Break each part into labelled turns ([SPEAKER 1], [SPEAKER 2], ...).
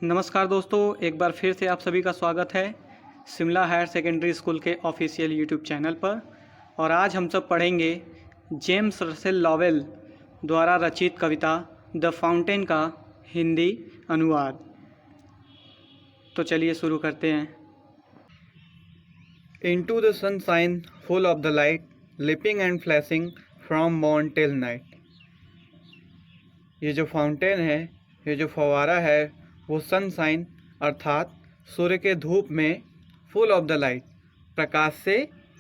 [SPEAKER 1] नमस्कार दोस्तों, एक बार फिर से आप सभी का स्वागत है शिमला हायर सेकेंडरी स्कूल के ऑफिशियल यूट्यूब चैनल पर। और आज हम सब पढ़ेंगे जेम्स रसेल लॉवेल द्वारा रचित कविता द फाउंटेन का हिंदी अनुवाद। तो चलिए शुरू करते हैं।
[SPEAKER 2] Into the sunshine full of the light, leaping and flashing from morn till night। ये जो फाउंटेन है, ये जो फवारा है, वो सनशाइन अर्थात सूर्य के धूप में फुल ऑफ द लाइट प्रकाश से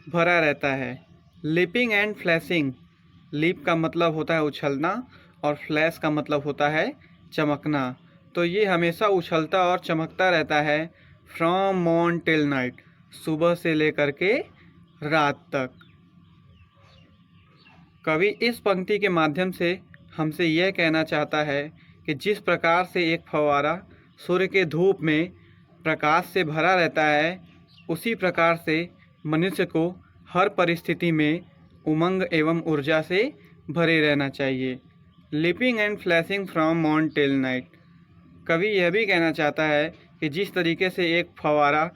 [SPEAKER 2] भरा रहता है। लीपिंग एंड फ्लैशिंग, लीप का मतलब होता है उछलना और फ्लैश का मतलब होता है चमकना। तो ये हमेशा उछलता और चमकता रहता है फ्रॉम मॉर्न टिल नाइट, सुबह से लेकर के रात तक। कवि इस पंक्ति के माध्यम से हमसे यह कहना चाहता है कि जिस प्रकार से एक फव्वारा सूर्य के धूप में प्रकाश से भरा रहता है, उसी प्रकार से मनुष्य को हर परिस्थिति में उमंग एवं ऊर्जा से भरे रहना चाहिए। Leaping and flashing from morn till night, कवि यह भी कहना चाहता है कि जिस तरीके से एक फव्वारा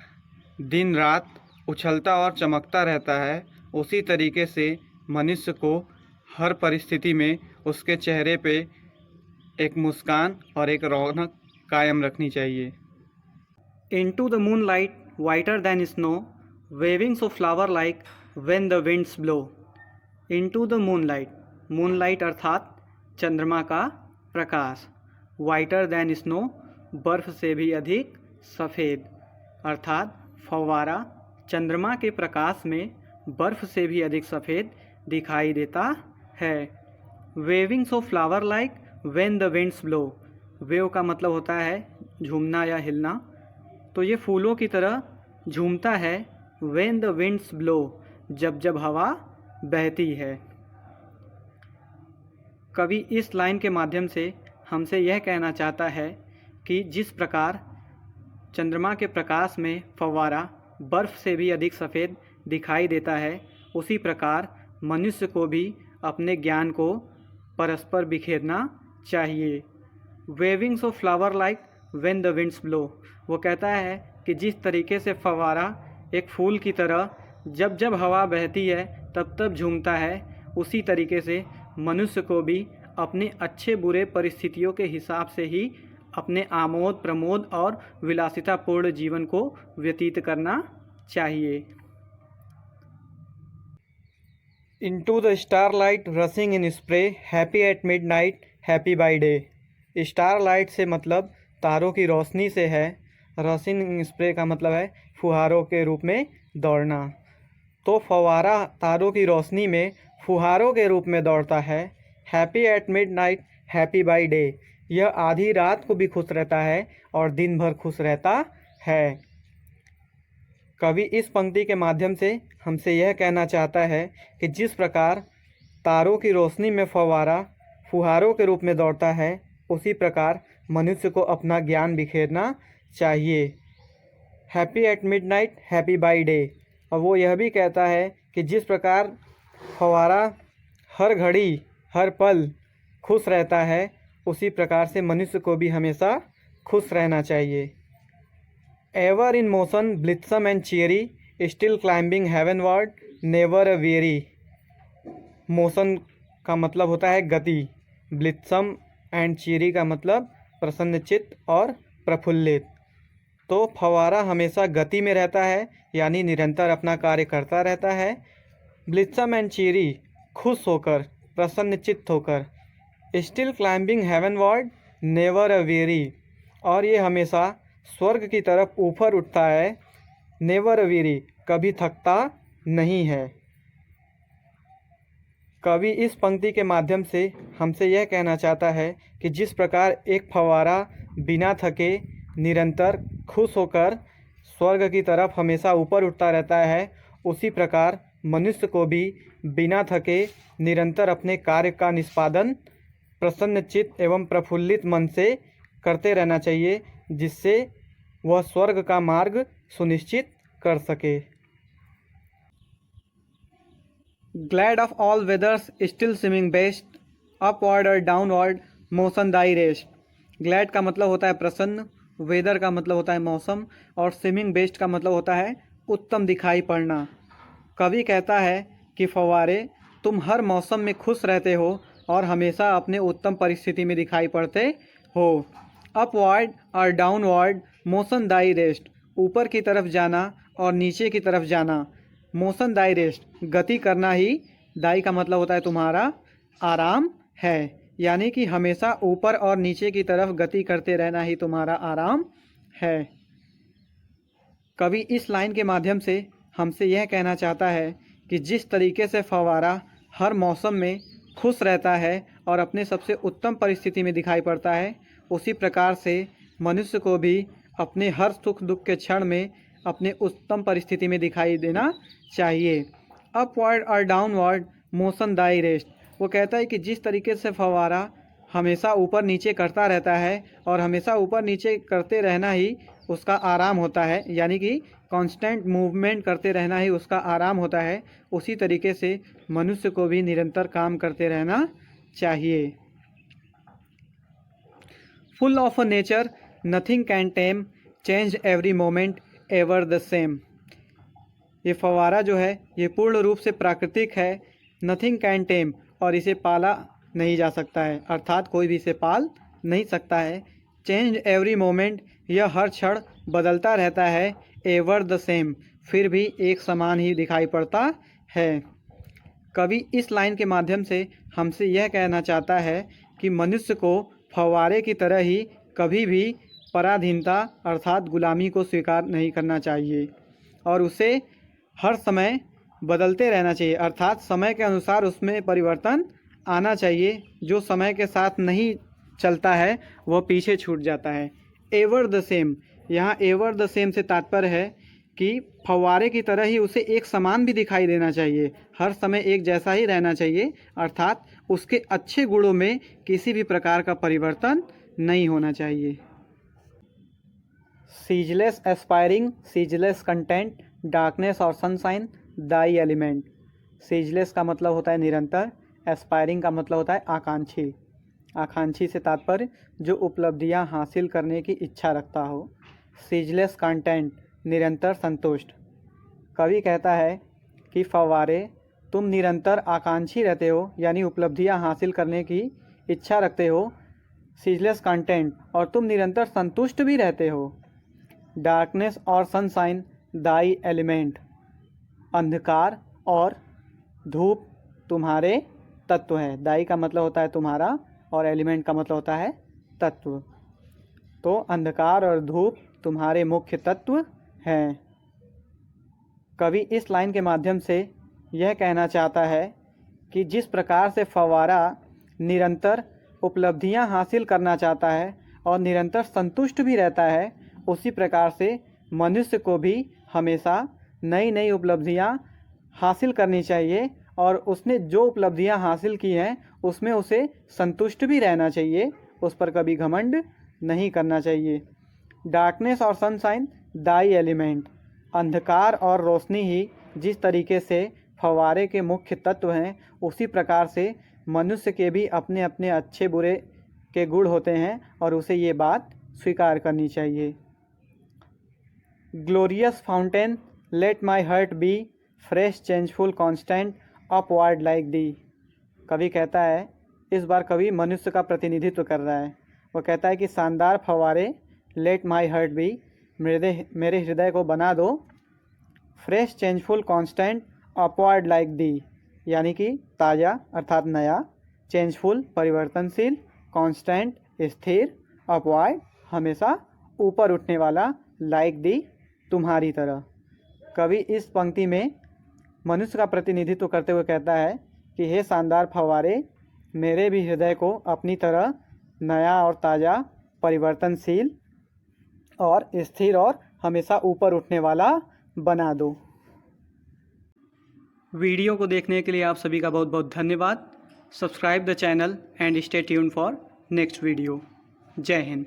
[SPEAKER 2] दिन रात उछलता और चमकता रहता है, उसी तरीके से मनुष्य को हर परिस्थिति में उसके चेहरे पे एक मुस्कान और एक रौनक कायम रखनी चाहिए।
[SPEAKER 1] Into the moonlight whiter than snow, waving so flower like when the winds blow। Into the moonlight, moonlight अर्थात चंद्रमा का प्रकाश। whiter than snow, बर्फ से भी अधिक सफ़ेद अर्थात फव्वारा चंद्रमा के प्रकाश में बर्फ से भी अधिक सफ़ेद दिखाई देता है। Waving so flower like when the winds blow, wave का मतलब होता है झूमना या हिलना, तो ये फूलों की तरह झूमता है व्हेन द विंड्स ब्लो, जब जब हवा बहती है। कवि इस लाइन के माध्यम से हमसे यह कहना चाहता है कि जिस प्रकार चंद्रमा के प्रकाश में फव्वारा बर्फ़ से भी अधिक सफ़ेद दिखाई देता है, उसी प्रकार मनुष्य को भी अपने ज्ञान को परस्पर बिखेरना चाहिए। Waving so flower like when the winds blow, वो कहता है कि जिस तरीके से फव्वारा एक फूल की तरह जब जब हवा बहती है तब तब झूमता है, उसी तरीके से मनुष्य को भी अपने अच्छे बुरे परिस्थितियों के हिसाब से ही अपने आमोद प्रमोद और विलासितापूर्ण जीवन को व्यतीत करना चाहिए।
[SPEAKER 2] Into the starlight rushing in spray, happy at midnight, happy by day। Starlight से मतलब तारों की रोशनी से है, रशिंग इन स्प्रे का मतलब है फुहारों के रूप में दौड़ना। तो फव्वारा तारों की रोशनी में फुहारों के रूप में दौड़ता है। Happy at midnight, happy by day, यह आधी रात को भी खुश रहता है और दिन भर खुश रहता है। कवि इस पंक्ति के माध्यम से हमसे यह कहना चाहता है कि जिस प्रकार तारों की रोशनी में फव्वारा फुहारों के रूप में दौड़ता है, उसी प्रकार मनुष्य को अपना ज्ञान बिखेरना चाहिए। Happy at midnight, happy by day. और वो यह भी कहता है कि जिस प्रकार फव्वारा हर घड़ी हर पल खुश रहता है, उसी प्रकार से मनुष्य को भी हमेशा खुश रहना चाहिए। Ever in motion, blithesome and cheery, still climbing heavenward, never aweary. Motion का मतलब होता है गति, ब्लिथसम एंड चेरी का मतलब प्रसन्नचित्त और प्रफुल्लित। तो फव्वारा हमेशा गति में रहता है, यानी निरंतर अपना कार्य करता रहता है। ब्लिथसम एंड चेरी खुश होकर, प्रसन्नचित्त होकर। Still climbing heavenward, never aweary, और ये हमेशा स्वर्ग की तरफ ऊपर उठता है। नेवर अ वेरी, कभी थकता नहीं है। कवि इस पंक्ति के माध्यम से हमसे यह कहना चाहता है कि जिस प्रकार एक फव्वारा बिना थके निरंतर खुश होकर स्वर्ग की तरफ हमेशा ऊपर उठता रहता है, उसी प्रकार मनुष्य को भी बिना थके निरंतर अपने कार्य का निष्पादन प्रसन्नचित्त एवं प्रफुल्लित मन से करते रहना चाहिए, जिससे वह स्वर्ग का मार्ग सुनिश्चित कर सके।
[SPEAKER 1] Glad of all weathers still swimming best, upward और downward motion thy rest. Glad का मतलब होता है प्रसन्न वेदर का मतलब होता है मौसम, और स्विमिंग बेस्ट का मतलब होता है उत्तम दिखाई पड़ना। कवि कहता है कि फव्वारे तुम हर मौसम में खुश रहते हो और हमेशा अपने उत्तम परिस्थिति में दिखाई पड़ते हो। अपवर्ड और डाउनवर्ड मोशन दाई रेस्ट, ऊपर की तरफ जाना और नीचे की तरफ जाना। मोशन दाई रेस्ट, गति करना ही दाई का मतलब होता है तुम्हारा आराम है, यानी कि हमेशा ऊपर और नीचे की तरफ गति करते रहना ही तुम्हारा आराम है। कवि इस लाइन के माध्यम से हमसे यह कहना चाहता है कि जिस तरीके से फव्वारा हर मौसम में खुश रहता है और अपने सबसे उत्तम परिस्थिति में दिखाई पड़ता है, उसी प्रकार से मनुष्य को भी अपने हर सुख दुख के क्षण में अपने उत्तम परिस्थिति में दिखाई देना चाहिए। अपवर्ड और डाउनवर्ड मोशन दाई रेस्ट, वो कहता है कि जिस तरीके से फव्वारा हमेशा ऊपर नीचे करता रहता है और हमेशा ऊपर नीचे करते रहना ही उसका आराम होता है, यानी कि कांस्टेंट मूवमेंट करते रहना ही उसका आराम होता है, उसी तरीके से मनुष्य को भी निरंतर काम करते रहना चाहिए। Full of a nature nothing can time, change every moment ever the same. ये फव्वारा जो है ये पूर्ण रूप से प्राकृतिक है, नथिंग कैन टेम, और इसे पाला नहीं जा सकता है, अर्थात कोई भी इसे पाल नहीं सकता है। चेंज एवरी मोमेंट, यह हर क्षण बदलता रहता है। एवर द सेम, फिर भी एक समान ही दिखाई पड़ता है। कवि इस लाइन के माध्यम से हमसे यह कहना चाहता है कि मनुष्य को फव्वारे की तरह ही कभी भी पराधीनता अर्थात गुलामी को स्वीकार नहीं करना चाहिए और उसे हर समय बदलते रहना चाहिए, अर्थात समय के अनुसार उसमें परिवर्तन आना चाहिए। जो समय के साथ नहीं चलता है वह पीछे छूट जाता है। एवर द सेम, यहाँ एवर द सेम से तात्पर्य है कि फव्वारे की तरह ही उसे एक समान भी दिखाई देना चाहिए, हर समय एक जैसा ही रहना चाहिए, अर्थात उसके अच्छे गुणों में किसी भी प्रकार का परिवर्तन नहीं होना चाहिए। Ceaseless aspiring, ceaseless content, darkness और सनशाइन दाई एलिमेंट। सीजलेस का मतलब होता है निरंतर, एस्पायरिंग का मतलब होता है आकांक्षी। आकांक्षी से तात्पर्य जो उपलब्धियां हासिल करने की इच्छा रखता हो। सीजलेस कंटेंट, निरंतर संतुष्ट। कवि कहता है कि फव्वारे तुम निरंतर आकांक्षी रहते हो, यानी उपलब्धियां हासिल करने की इच्छा रखते हो। सीजलेस कंटेंट, और तुम निरंतर संतुष्ट भी रहते हो। डार्कनेस और सनशाइन दाई एलिमेंट, अंधकार और धूप तुम्हारे तत्व है। दाई का मतलब होता है तुम्हारा और एलिमेंट का मतलब होता है तत्व, तो अंधकार और धूप तुम्हारे मुख्य तत्व हैं। कवि इस लाइन के माध्यम से यह कहना चाहता है कि जिस प्रकार से फव्वारा निरंतर उपलब्धियां हासिल करना चाहता है और निरंतर संतुष्ट भी रहता है, उसी प्रकार से मनुष्य को भी हमेशा नई नई उपलब्धियां हासिल करनी चाहिए और उसने जो उपलब्धियां हासिल की हैं उसमें उसे संतुष्ट भी रहना चाहिए, उस पर कभी घमंड नहीं करना चाहिए। डार्कनेस और सनशाइन दाई एलिमेंट, अंधकार और रोशनी ही जिस तरीके से फव्वारे के मुख्य तत्व हैं, उसी प्रकार से मनुष्य के भी अपने अपने अच्छे बुरे के गुण होते हैं और उसे ये बात स्वीकार करनी चाहिए। Glorious fountain let my heart be, fresh changeful constant upward like thee. कवि कहता है, इस बार कवि मनुष्य का प्रतिनिधित्व कर रहा है। वो कहता है कि शानदार फव्वारे लेट माई हार्ट बी, मेरे हृदय को बना दो। Fresh changeful constant upward like दी, यानी कि ताज़ा अर्थात नया, चेंजफुल परिवर्तनशील, कांस्टेंट स्थिर, अपवर्ड हमेशा ऊपर उठने वाला, लाइक दी तुम्हारी तरह। कवि इस पंक्ति में मनुष्य का प्रतिनिधित्व करते हुए कहता है कि हे शानदार फव्वारे, मेरे भी हृदय को अपनी तरह नया और ताज़ा, परिवर्तनशील और स्थिर और हमेशा ऊपर उठने वाला बना दो। वीडियो को देखने के लिए आप सभी का बहुत बहुत धन्यवाद। Subscribe the channel and stay tuned for next video. जय हिंद।